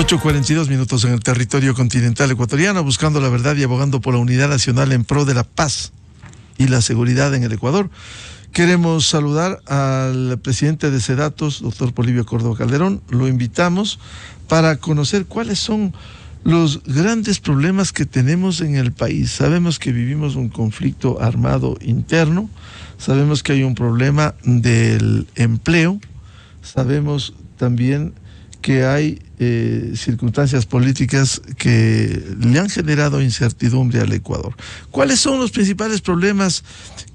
8:42 en el territorio continental ecuatoriano, buscando la verdad y abogando por la unidad nacional en pro de la paz y la seguridad en el Ecuador. Queremos saludar al presidente de SEDATOS, doctor Polibio Córdoba Calderón. Lo invitamos para conocer cuáles son los grandes problemas que tenemos en el país. Sabemos que vivimos un conflicto armado interno, sabemos que hay un problema del empleo, sabemos también que hay circunstancias políticas que le han generado incertidumbre al Ecuador. ¿Cuáles son los principales problemas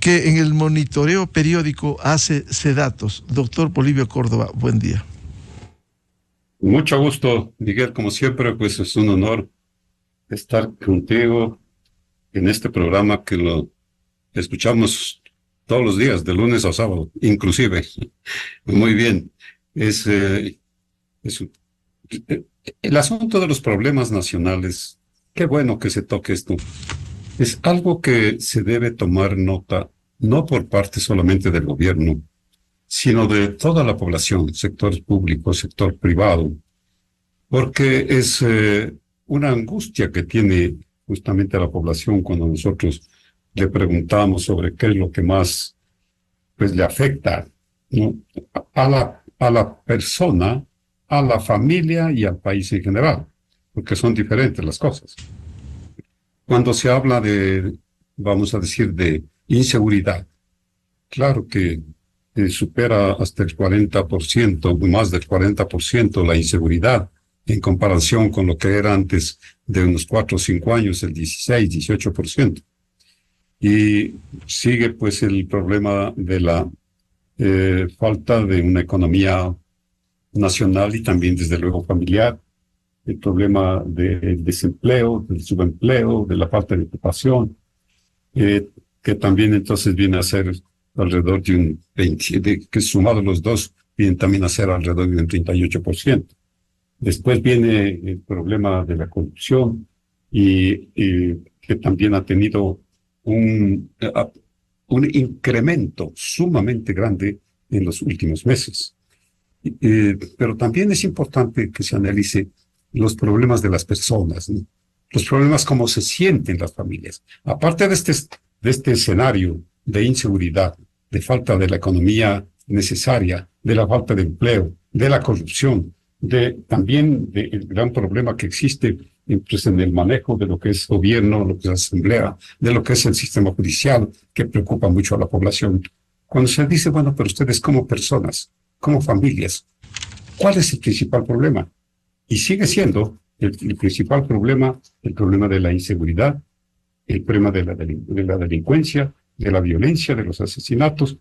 que en el monitoreo periódico hace SEDATOS? Doctor Polibio Córdoba, buen día. Mucho gusto, Miguel, como siempre, pues es un honor estar contigo en este programa que lo escuchamos todos los días, de lunes a sábado, inclusive. Muy bien. El asunto de los problemas nacionales, qué bueno que se toque esto. Es algo que se debe tomar nota, no por parte solamente del gobierno, sino de toda la población, sector público, sector privado, porque es una angustia que tiene justamente la población cuando nosotros le preguntamos sobre qué es lo que más pues le afecta, ¿no?, a la persona, a la familia y al país en general, porque son diferentes las cosas. Cuando se habla de, vamos a decir, de inseguridad, claro que supera hasta el 40%, más del 40% la inseguridad en comparación con lo que era antes de unos 4 o 5 años, el 16, 18%. Y sigue pues el problema de la falta de una economía nacional y también desde luego familiar, el problema del desempleo, del subempleo, de la falta de ocupación, que también entonces viene a ser alrededor de un 20%, que sumado los dos, vienen también a ser alrededor de un 38%. Después viene el problema de la corrupción y que también ha tenido un incremento sumamente grande en los últimos meses. Pero también es importante que se analice los problemas de las personas, ¿no? Los problemas cómo se sienten las familias. Aparte de este escenario de inseguridad, de falta de la economía necesaria, de la falta de empleo, de la corrupción, también del gran problema que existe pues, en el manejo de lo que es gobierno, lo que es asamblea, de lo que es el sistema judicial, que preocupa mucho a la población. Cuando se dice, bueno, pero ustedes como personas, como familias, ¿cuál es el principal problema? Y sigue siendo el principal problema, el problema de la inseguridad, el problema de la delincuencia, de la violencia, de los asesinatos,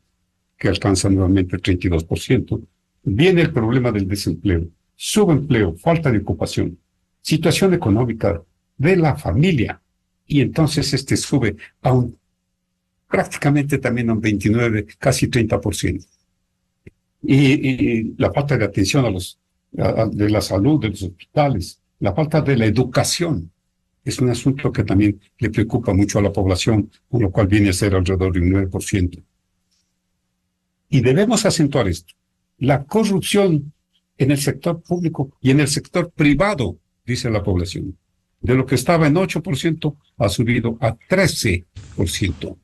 que alcanzan nuevamente el 32%. Viene el problema del desempleo, subempleo, falta de ocupación, situación económica de la familia, y entonces sube a prácticamente también a un 29, casi 30%. Y la falta de atención de la salud, de los hospitales, la falta de la educación, es un asunto que también le preocupa mucho a la población, con lo cual viene a ser alrededor de un 9%. Y debemos acentuar esto. La corrupción en el sector público y en el sector privado, dice la población. De lo que estaba en 8%, ha subido a 13%.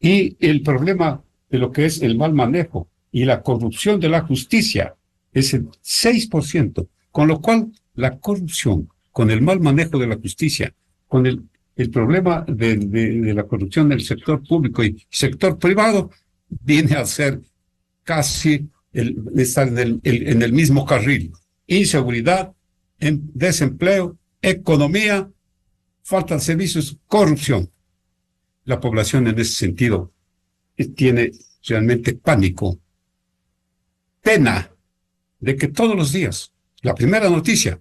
Y el problema de lo que es el mal manejo y la corrupción de la justicia es el 6%, con lo cual la corrupción, con el mal manejo de la justicia, con el problema de la corrupción en el sector público y sector privado, viene a ser casi estar en el mismo carril. Inseguridad, desempleo, economía, falta de servicios, corrupción. La población en ese sentido tiene realmente pánico, pena de que todos los días la primera noticia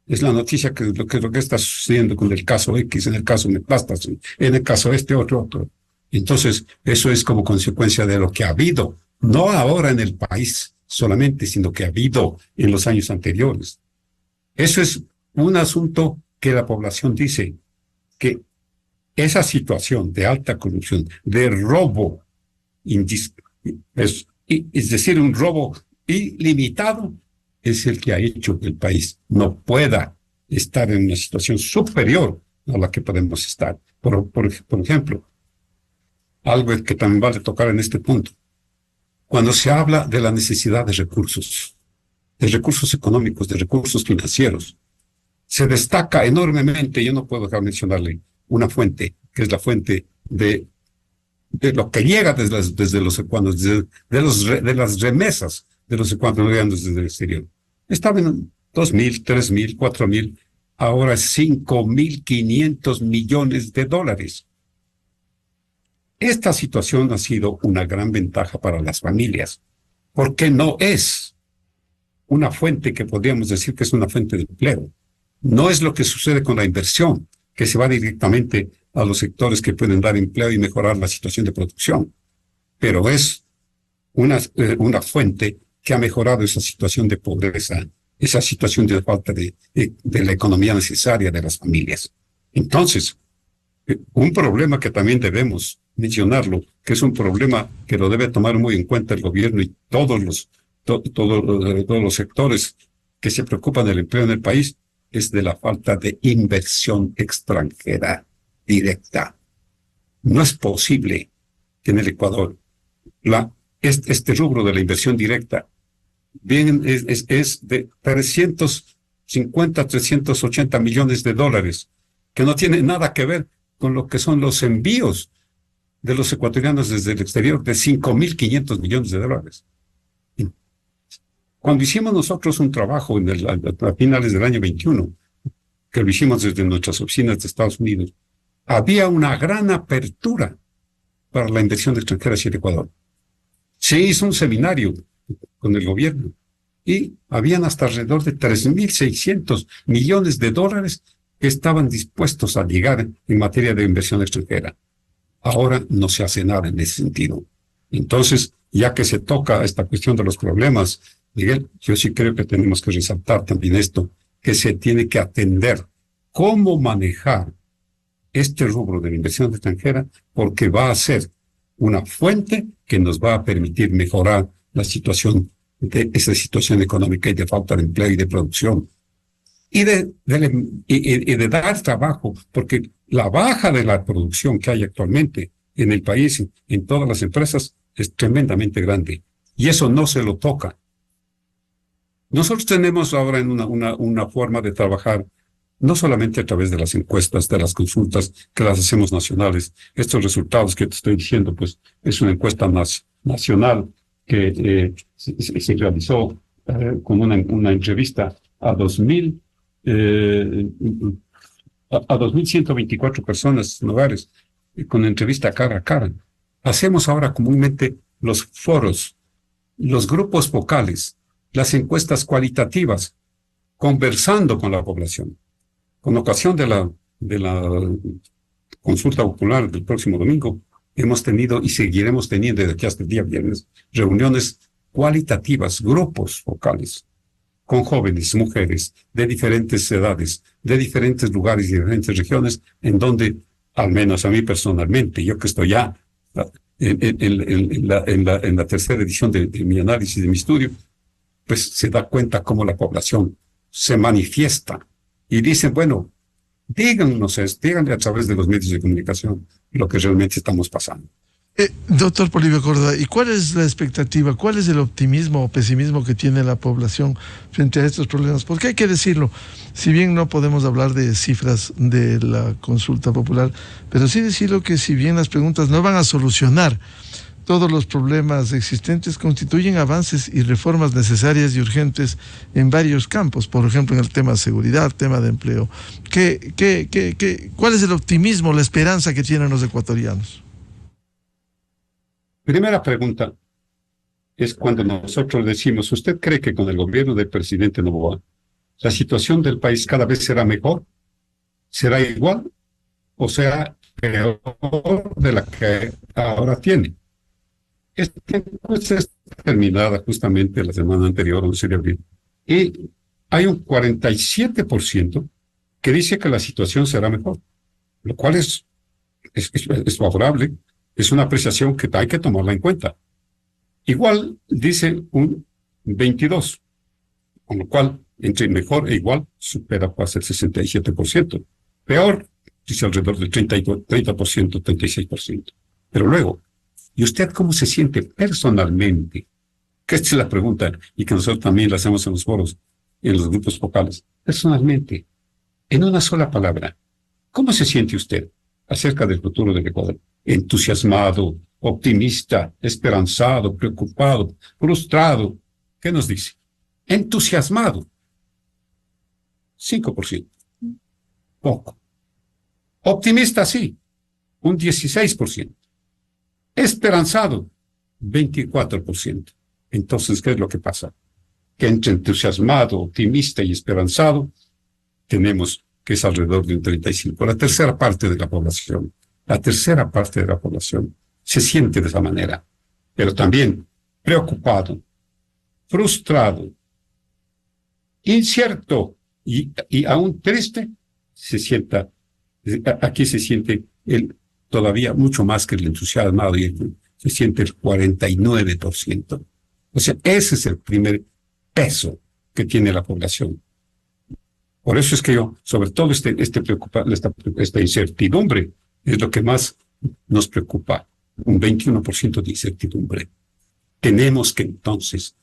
es la noticia que lo que está sucediendo con el caso X, en el caso Metástasis, en el caso otro. Entonces, eso es como consecuencia de lo que ha habido, no ahora en el país solamente, sino que ha habido en los años anteriores. Eso es un asunto que la población dice que esa situación de alta corrupción, de robo, es decir, un robo ilimitado, es el que ha hecho que el país no pueda estar en una situación superior a la que podemos estar. Por ejemplo, algo que también vale tocar en este punto. Cuando se habla de la necesidad de recursos económicos, de recursos financieros, se destaca enormemente, yo no puedo dejar de mencionarle una fuente, que es la fuente de lo que llega desde los ecuatorianos, de las remesas de los ecuatorianos desde el exterior. Estaban en 2.000, 3.000, 4.000, ahora 5.500 millones de dólares. Esta situación ha sido una gran ventaja para las familias, porque no es una fuente que podríamos decir que es una fuente de empleo. No es lo que sucede con la inversión, que se va directamente a los sectores que pueden dar empleo y mejorar la situación de producción. Pero es una fuente que ha mejorado esa situación de pobreza, esa situación de falta de la economía necesaria de las familias. Entonces, un problema que también debemos mencionarlo, que es un problema que lo debe tomar muy en cuenta el gobierno y todos los sectores que se preocupan del empleo en el país, es de la falta de inversión extranjera directa. No es posible que en el Ecuador este rubro de la inversión directa es de 350, 380 millones de dólares, que no tiene nada que ver con lo que son los envíos de los ecuatorianos desde el exterior, de 5.500 millones de dólares. Cuando hicimos nosotros un trabajo a finales del año 21, que lo hicimos desde nuestras oficinas de Estados Unidos, había una gran apertura para la inversión extranjera hacia el Ecuador. Se hizo un seminario con el gobierno y habían hasta alrededor de 3.600 millones de dólares que estaban dispuestos a llegar en materia de inversión extranjera. Ahora no se hace nada en ese sentido. Entonces, ya que se toca esta cuestión de los problemas, Miguel, yo sí creo que tenemos que resaltar también esto, que se tiene que atender cómo manejar este rubro de la inversión extranjera, porque va a ser una fuente que nos va a permitir mejorar la situación de esa situación económica y de falta de empleo y de producción. Y de dar trabajo, porque la baja de la producción que hay actualmente en el país, en todas las empresas, es tremendamente grande. Y eso no se lo toca. Nosotros tenemos ahora una forma de trabajar, no solamente a través de las encuestas, de las consultas que las hacemos nacionales. Estos resultados que te estoy diciendo, pues, es una encuesta nacional que se realizó con una entrevista a 2.124 personas en hogares, con entrevista cara a cara. Hacemos ahora comúnmente los foros, los grupos focales, las encuestas cualitativas, conversando con la población. Con ocasión de la consulta popular del próximo domingo, hemos tenido y seguiremos teniendo desde aquí hasta el día viernes reuniones cualitativas, grupos focales, con jóvenes, mujeres, de diferentes edades, de diferentes lugares y diferentes regiones, en donde, al menos a mí personalmente, yo que estoy ya en la tercera edición de mi análisis, de mi estudio, pues se da cuenta cómo la población se manifiesta y dice, bueno, díganle a través de los medios de comunicación lo que realmente estamos pasando. Doctor Polibio Córdoba, ¿y cuál es la expectativa, cuál es el optimismo o pesimismo que tiene la población frente a estos problemas? Porque hay que decirlo, si bien no podemos hablar de cifras de la consulta popular, pero sí decirlo que si bien las preguntas no van a solucionar todos los problemas existentes, constituyen avances y reformas necesarias y urgentes en varios campos, por ejemplo en el tema de seguridad, tema de empleo. ¿Cuál es el optimismo, la esperanza que tienen los ecuatorianos? Primera pregunta es cuando nosotros decimos, ¿usted cree que con el gobierno del presidente Noboa la situación del país cada vez será mejor? ¿Será igual o será peor de la que ahora tiene? Esta encuesta es terminada justamente la semana anterior, 11 de abril, y hay un 47% que dice que la situación será mejor, lo cual es favorable, es una apreciación que hay que tomarla en cuenta. Igual dice un 22% con lo cual, entre mejor e igual, supera casi el 67%. Peor, dice alrededor del 30%, 36%. Pero luego, ¿y usted cómo se siente personalmente? Que esta es la pregunta y que nosotros también la hacemos en los foros, en los grupos focales. Personalmente, en una sola palabra, ¿cómo se siente usted acerca del futuro del Ecuador? Entusiasmado, optimista, esperanzado, preocupado, frustrado. ¿Qué nos dice? Entusiasmado, 5%. Poco. Optimista, sí, un 16%. Esperanzado, 24%. Entonces, ¿qué es lo que pasa? Que entre entusiasmado, optimista y esperanzado, tenemos que es alrededor de un 35%. La tercera parte de la población se siente de esa manera, pero también preocupado, frustrado, incierto y aún triste, aquí se siente todavía mucho más que el entusiasmado, se siente el 49%. O sea, ese es el primer peso que tiene la población. Por eso es que yo, sobre todo esta incertidumbre, es lo que más nos preocupa. Un 21% de incertidumbre. Tenemos que entonces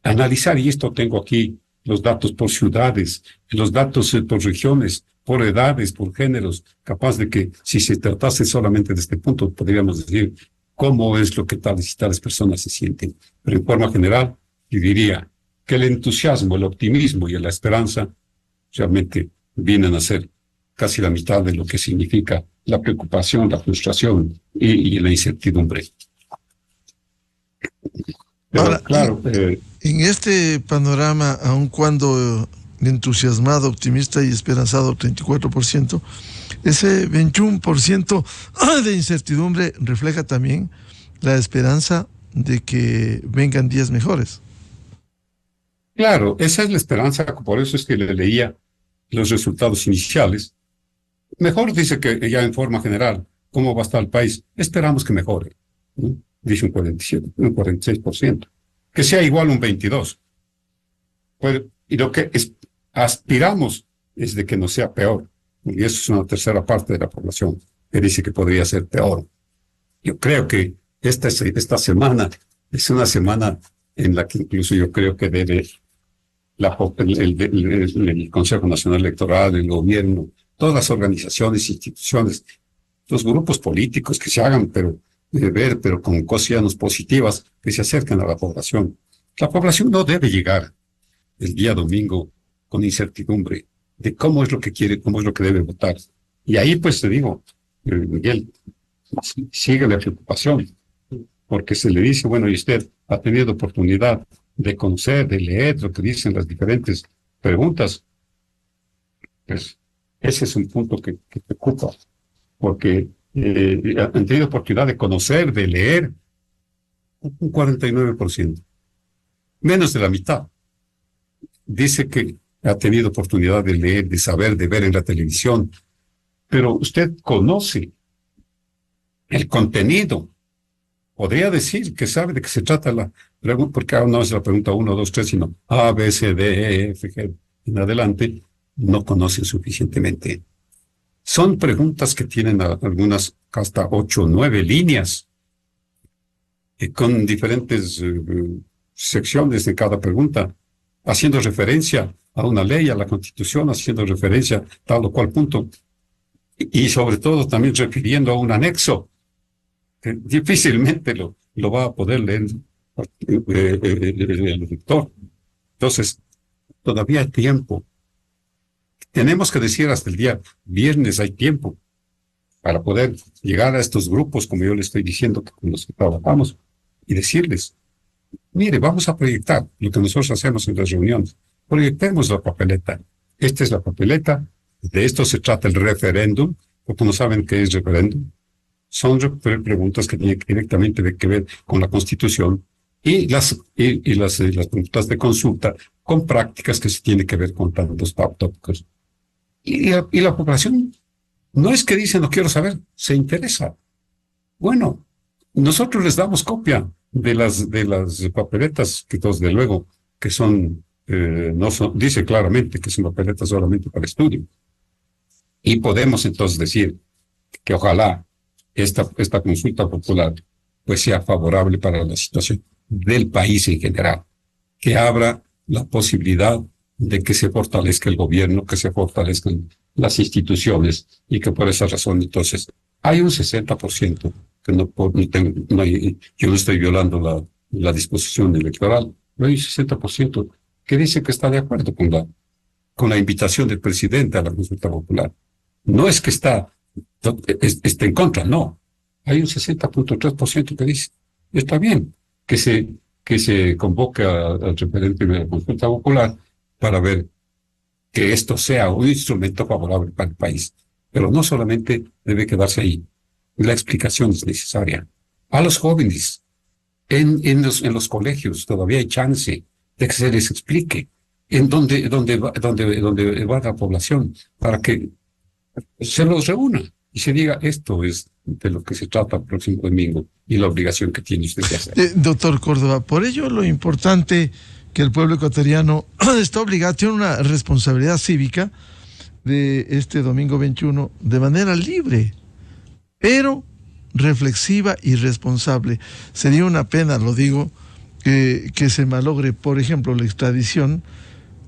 analizar, y esto tengo aquí los datos por ciudades, los datos por regiones, por edades, por géneros, capaz de que si se tratase solamente de este punto, podríamos decir cómo es lo que tales y tales personas se sienten. Pero en forma general, yo diría que el entusiasmo, el optimismo y la esperanza realmente vienen a ser casi la mitad de lo que significa la preocupación, la frustración y la incertidumbre. Pero, ahora, claro, en este panorama, aun cuando entusiasmado, optimista y esperanzado 34%, ese 21% de incertidumbre refleja también la esperanza de que vengan días mejores. claro, esa es la esperanza, por eso es que le leía los resultados iniciales. Mejor dice que ya en forma general, ¿cómo va a estar el país? Esperamos que mejore, ¿no? Dice un 47, un 46%. Que sea igual un 22%. Y lo que aspiramos es de que no sea peor. Y eso es una tercera parte de la población que dice que podría ser peor. Yo creo que esta semana es una semana en la que incluso yo creo que debe el Consejo Nacional Electoral, el gobierno, todas las organizaciones, instituciones, los grupos políticos que se hagan, pero con cosas positivas que se acerquen a la población. La población no debe llegar el día domingo con incertidumbre de cómo es lo que quiere, cómo es lo que debe votar. Y ahí pues te digo, Miguel, sigue la preocupación, porque se le dice, bueno, y usted ha tenido oportunidad de conocer, de leer lo que dicen las diferentes preguntas. Pues ese es un punto que preocupa, porque han tenido oportunidad de conocer, de leer, un 49%, menos de la mitad. Dice que ha tenido oportunidad de leer, de saber, de ver en la televisión, pero usted conoce el contenido. Podría decir que sabe de qué se trata la pregunta, porque no es la pregunta 1, 2, 3, sino A, B, C, D, E, F, G, en adelante, no conocen suficientemente. Son preguntas que tienen algunas hasta 8 o 9 líneas, con diferentes secciones de cada pregunta, haciendo referencia a una ley, a la Constitución, haciendo referencia a tal o cual punto, y sobre todo también refiriendo a un anexo, que difícilmente lo va a poder leer el lector. Entonces, todavía hay tiempo. Tenemos que decir hasta el día viernes hay tiempo para poder llegar a estos grupos, como yo le estoy diciendo, con los que trabajamos, y decirles, mire, vamos a proyectar lo que nosotros hacemos en las reuniones. Proyectemos la papeleta. Esta es la papeleta. De esto se trata el referéndum, porque no saben qué es referéndum. Son preguntas que tienen directamente que ver con la Constitución y las preguntas de consulta con prácticas que se tienen que ver con tantos tópicos. Y la población no es que dice no quiero saber, se interesa. Bueno, nosotros les damos copia de las papeletas que desde luego que son dice claramente que es una papeleta solamente para estudio. Y podemos entonces decir que ojalá esta consulta popular pues sea favorable para la situación del país en general, que abra la posibilidad de que se fortalezca el gobierno, que se fortalezcan las instituciones y que por esa razón entonces hay un 60% que yo no estoy violando la disposición electoral, pero hay un 60% que dice que está de acuerdo con la invitación del presidente a la consulta popular. No es que está en contra, no. Hay un 60.3% que dice, está bien que se convoque al referente de la consulta popular para ver que esto sea un instrumento favorable para el país. Pero no solamente debe quedarse ahí. La explicación es necesaria. A los jóvenes, en los colegios, todavía hay chance de que se les explique en dónde va la población, para que se los reúna y se diga, esto es de lo que se trata el próximo domingo y la obligación que tiene usted de hacer. Doctor Córdoba, por ello lo importante que el pueblo ecuatoriano está obligado, tiene una responsabilidad cívica de este domingo 21 de manera libre, pero reflexiva y responsable. Sería una pena, lo digo, que se malogre, por ejemplo, la extradición,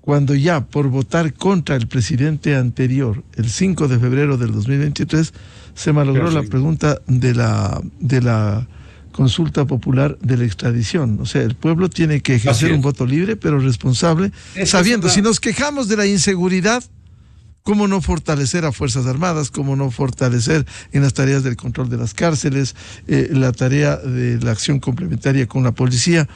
cuando ya por votar contra el presidente anterior, el 5 de febrero del 2023, se malogró la pregunta de la consulta popular de la extradición. O sea, el pueblo tiene que ejercer un voto libre, pero responsable, sabiendo, si nos quejamos de la inseguridad, cómo no fortalecer a Fuerzas Armadas, cómo no fortalecer en las tareas del control de las cárceles, la tarea de la acción complementaria con la policía.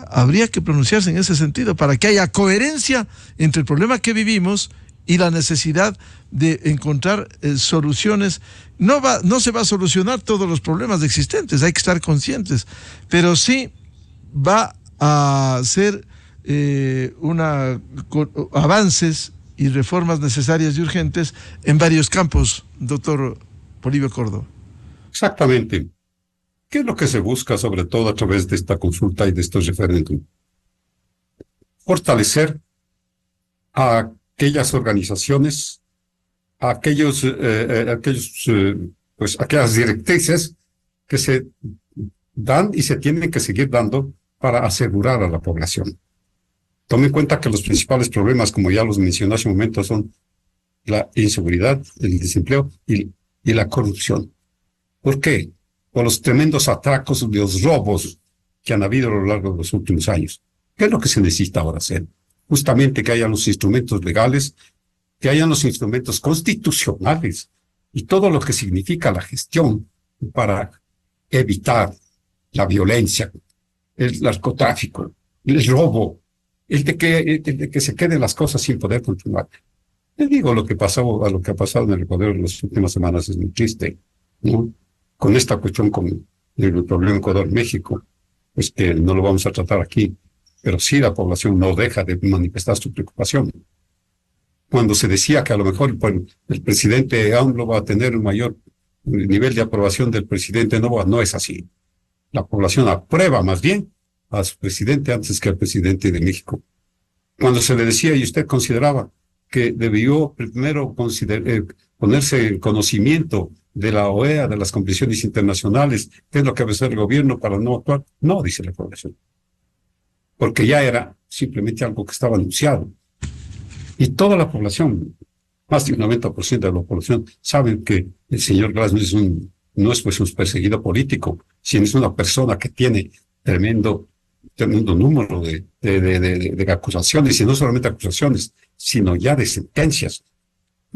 Habría que pronunciarse en ese sentido para que haya coherencia entre el problema que vivimos y la necesidad de encontrar soluciones. No se va a solucionar todos los problemas existentes, hay que estar conscientes, pero sí va a ser avances y reformas necesarias y urgentes en varios campos, doctor Polibio Córdoba. Exactamente. ¿Qué es lo que se busca, sobre todo a través de esta consulta y de estos referéndum? Fortalecer a aquellas organizaciones, a aquellas directrices que se dan y se tienen que seguir dando para asegurar a la población. Tome en cuenta que los principales problemas, como ya los mencioné hace un momento, son la inseguridad, el desempleo y la corrupción. ¿Por qué? Por los tremendos atracos, los robos que han habido a lo largo de los últimos años. ¿Qué es lo que se necesita ahora hacer? Justamente que hayan los instrumentos legales, que hayan los instrumentos constitucionales y todo lo que significa la gestión para evitar la violencia, el narcotráfico, el robo, el de que se queden las cosas sin poder continuar. Le digo, lo que ha pasado en el Ecuador en las últimas semanas es muy triste, ¿no? Con esta cuestión, con el problema Ecuador-México, pues que no lo vamos a tratar aquí, pero sí la población no deja de manifestar su preocupación. Cuando se decía que a lo mejor el presidente AMLO va a tener un mayor nivel de aprobación del presidente Novoa, no es así. La población aprueba más bien a su presidente antes que al presidente de México. Cuando se le decía, y usted consideraba que debió primero ponerse en conocimiento de la OEA, de las convenciones internacionales, qué es lo que va a hacer el gobierno para no actuar, no, dice la población. Porque ya era simplemente algo que estaba anunciado. Y toda la población, más de un 90% de la población, saben que el señor Glass no es pues un perseguido político, sino es una persona que tiene tremendo número de acusaciones, y no solamente acusaciones, sino ya de sentencias.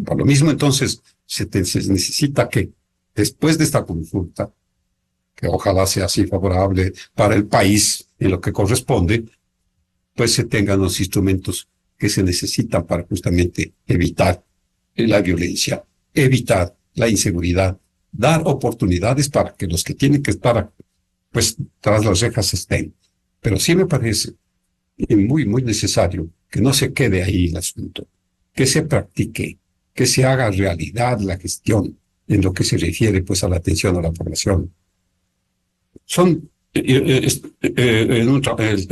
Por lo mismo, entonces, se necesita que después de esta consulta, que ojalá sea así favorable para el país en lo que corresponde, pues se tengan los instrumentos que se necesitan para justamente evitar la violencia, evitar la inseguridad, dar oportunidades para que los que tienen que estar pues tras las rejas estén. Pero sí me parece muy, muy necesario que no se quede ahí el asunto, que se practique, que se haga realidad la gestión en lo que se refiere pues a la atención a la población. Son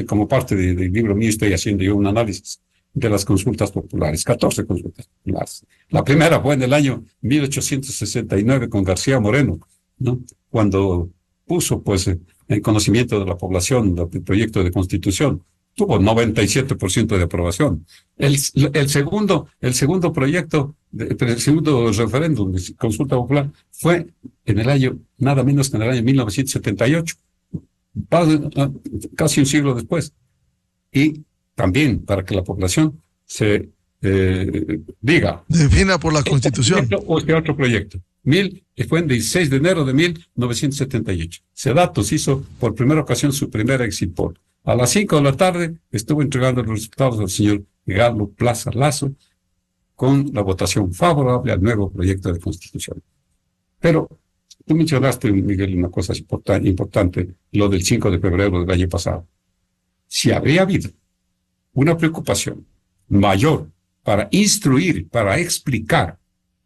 Como parte del libro mío estoy haciendo yo un análisis de las consultas populares, 14 consultas populares. La primera fue en el año 1869 con García Moreno, ¿no? Cuando puso pues en conocimiento de la población el proyecto de constitución. Tuvo 97% de aprobación. El segundo proyecto, el segundo referéndum de consulta popular fue en el año, nada menos que en el año 1978, casi un siglo después. Y también para que la población se diga. Defina por la Constitución. O este otro proyecto. Fue el 16 de enero de 1978. Sedatos hizo por primera ocasión su primera exit poll. A las 5 de la tarde estuvo entregando los resultados al señor Galo Plaza Lazo con la votación favorable al nuevo proyecto de constitución. Pero tú mencionaste, Miguel, una cosa importante, lo del 5 de febrero del año pasado. Si habría habido una preocupación mayor para instruir, para explicar,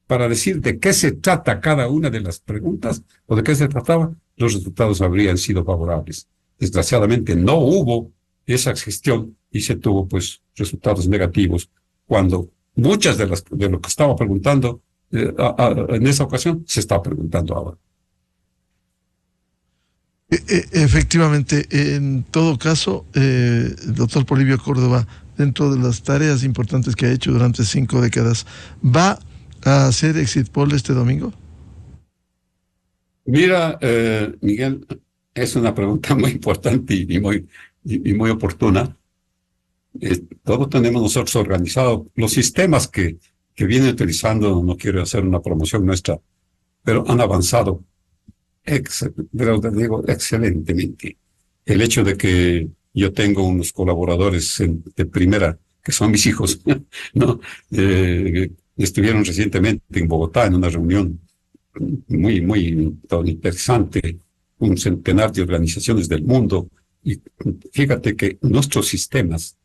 para decir de qué se trata cada una de las preguntas o de qué se trataba, los resultados habrían sido favorables. Desgraciadamente no hubo esa gestión y se tuvo pues resultados negativos cuando muchas de lo que estaba preguntando en esa ocasión se está preguntando ahora. Efectivamente, en todo caso, el doctor Polibio Córdoba, dentro de las tareas importantes que ha hecho durante 5 décadas, ¿va a hacer exit poll este domingo? Mira, Miguel, es una pregunta muy importante y muy oportuna. Todos tenemos nosotros organizado los sistemas que vienen utilizando, no quiero hacer una promoción nuestra, pero han avanzado excelentemente. El hecho de que yo tengo unos colaboradores de primera, que son mis hijos, ¿no? Estuvieron recientemente en Bogotá en una reunión muy interesante, un centenar de organizaciones del mundo, y fíjate que nuestros sistemas,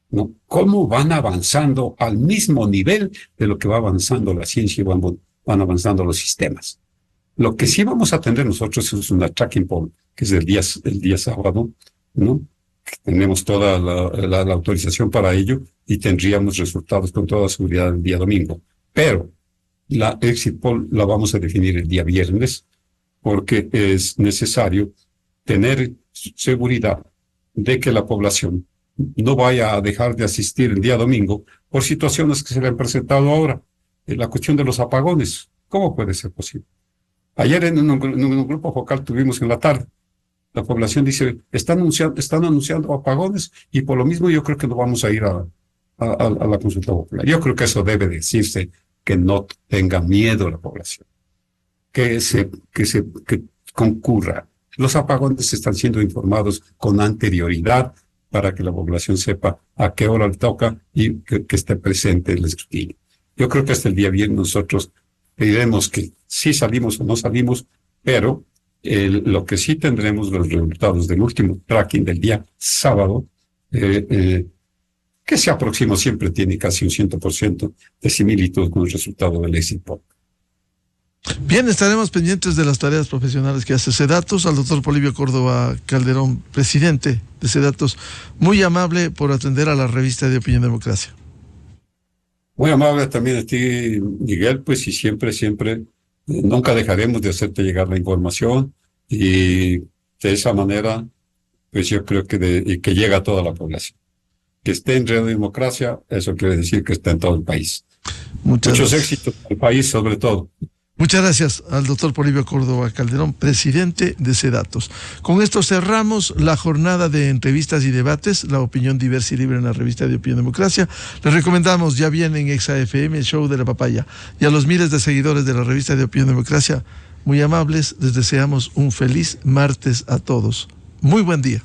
¿no? Cómo van avanzando al mismo nivel de lo que va avanzando la ciencia y van avanzando los sistemas. Lo que sí vamos a tener nosotros es una tracking poll, que es el día sábado, ¿no? Tenemos toda la autorización para ello y tendríamos resultados con toda seguridad el día domingo. Pero la exit poll la vamos a definir el día viernes, porque es necesario tener seguridad de que la población no vaya a dejar de asistir el día domingo por situaciones que se le han presentado ahora. La cuestión de los apagones, ¿cómo puede ser posible? Ayer en un grupo focal tuvimos en la tarde, la población dice, están anunciando apagones y por lo mismo yo creo que no vamos a ir a la consulta popular. Yo creo que eso debe decirse, que no tenga miedo la población, que concurra. Los apagones están siendo informados con anterioridad para que la población sepa a qué hora le toca y que esté presente el escrutinio. Yo creo que hasta el día viernes nosotros diremos que sí salimos o no salimos, pero lo que sí tendremos los resultados del último tracking del día sábado, que se aproxima, siempre tiene casi un 100% de similitud con el resultado del exit poll. Bien, estaremos pendientes de las tareas profesionales que hace Sedatos. Al doctor Polibio Córdoba Calderón, presidente de Sedatos, muy amable por atender a la revista de Opinión Democracia. Muy amable también a ti, Miguel, pues y siempre, nunca dejaremos de hacerte llegar la información y de esa manera, pues yo creo que llega a toda la población. Que esté en Radio Democracia, eso quiere decir que está en todo el país. Muchos éxitos al país, sobre todo. Muchas gracias al doctor Polibio Córdoba Calderón, presidente de Sedatos. Con esto cerramos la jornada de entrevistas y debates, la opinión diversa y libre en la revista de Opinión Democracia. Les recomendamos, ya viene en Exa FM, el show de la papaya. Y a los miles de seguidores de la revista de Opinión Democracia, muy amables, les deseamos un feliz martes a todos. Muy buen día.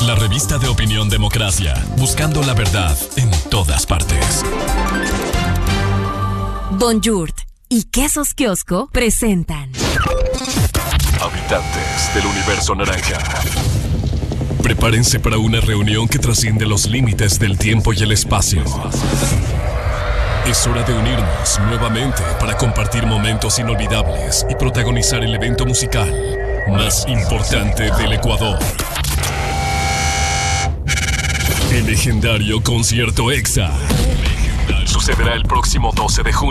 La revista de Opinión Democracia, buscando la verdad en todas partes. Bonjour y Quesos Kiosco presentan Habitantes del Universo Naranja. Prepárense para una reunión que trasciende los límites del tiempo y el espacio. Es hora de unirnos nuevamente para compartir momentos inolvidables y protagonizar el evento musical más importante del Ecuador. El legendario concierto EXA sucederá el próximo 12 de junio.